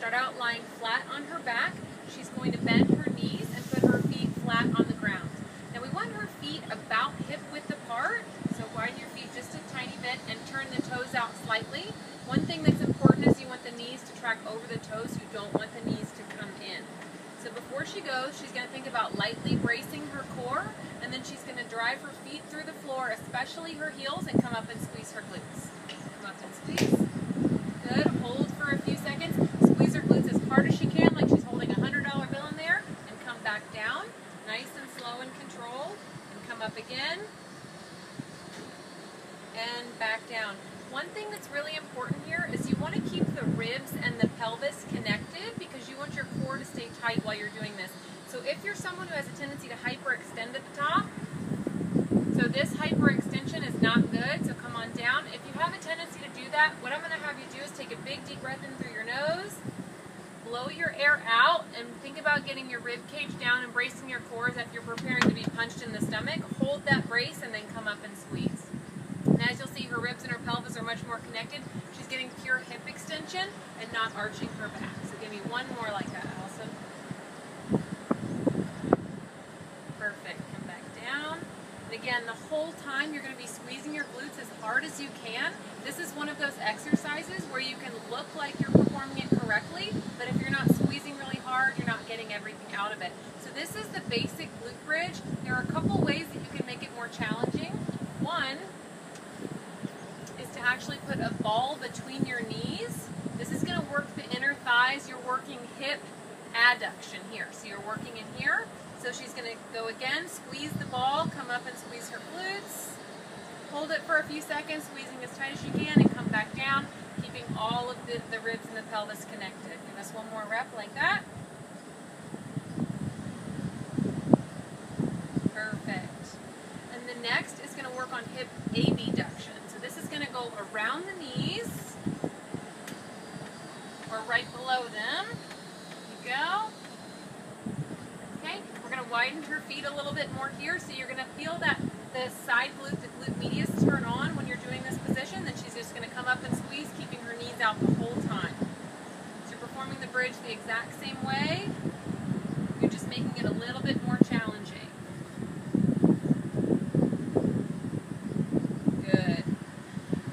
start out lying flat on her back. She's going to bend her knees and put her feet flat on the ground. Now we want her feet about hip width apart, so widen your feet just a tiny bit and turn the toes out slightly. One thing that's important is you want the knees to track over the toes. You don't want the knees to come in. So before she goes, she's going to think about lightly bracing her core, and then she's going to drive her feet through the floor, especially her heels, and come up and squeeze her glutes. Come up and squeeze. Good. Hold for a few seconds. Squeeze her glutes as hard as she can, like she's holding a $100 bill in there, and come back down. Nice and slow and controlled. And come up again. And back down. One thing that's really important here is you want to keep the ribs and the pelvis connected because you want your core to stay tight while you're doing this. So if you're someone who has a tendency to hyperextend at the top, so this hyperextension is not good, so come on down. If you have a tendency to do that, what I'm going to have you do is take a big deep breath in through your nose, blow your air out, and think about getting your rib cage down and bracing your core as if you're preparing to be punched in the stomach. Hold that brace and then come up and squeeze. And as you'll see, her ribs and her pelvis are much more connected. She's getting pure hip extension and not arching her back. So give me one more like that, Alison. Perfect. Come back down. And again, the whole time you're going to be squeezing your glutes as hard as you can. This is one of those exercises where you can look like you're performing it correctly, but if you're not squeezing really hard, you're not getting everything out of it. So this is the basic glute bridge. There are a couple ways that you can make it more challenging. One is to actually put a ball between your knees. This is going to work the inner thighs. You're working hip adduction here. So you're working in here. So she's going to go again, squeeze the ball, come up and squeeze her glutes. Hold it for a few seconds, squeezing as tight as you can, and come back down, keeping all of the ribs and the pelvis connected. Give us one more rep like that. Perfect. And the next is going to work on hip abduction. So this is going to go around the knees, or right below them. There you go. Okay, we're going to widen her feet a little bit more here, so you're going to feel that the side glute, the glute medius, turn on when you're doing this position. Then she's just going to come up and squeeze, keeping her knees out the whole time. So you're performing the bridge the exact same way. You're just making it a little bit more challenging. Good.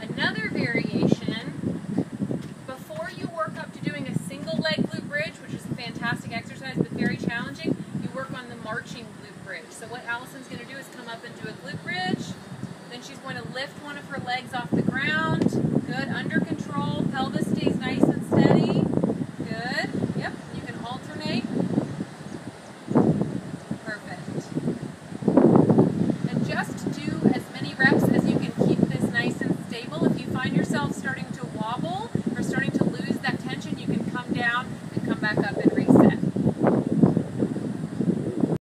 Another variation, before you work up to doing a single leg glute bridge, which is a fantastic exercise but very challenging, you work on the marching glute bridge. So what Alison's going to do is come up and do a glute bridge. Then she's going to lift one of her legs off the ground. Good. Under control. Pelvis stays nice and steady. Good. Yep. You can alternate. Perfect. And just do as many reps as you can keep this nice and stable. If you find yourself starting to wobble or starting to lose that tension, you can come down and come back up and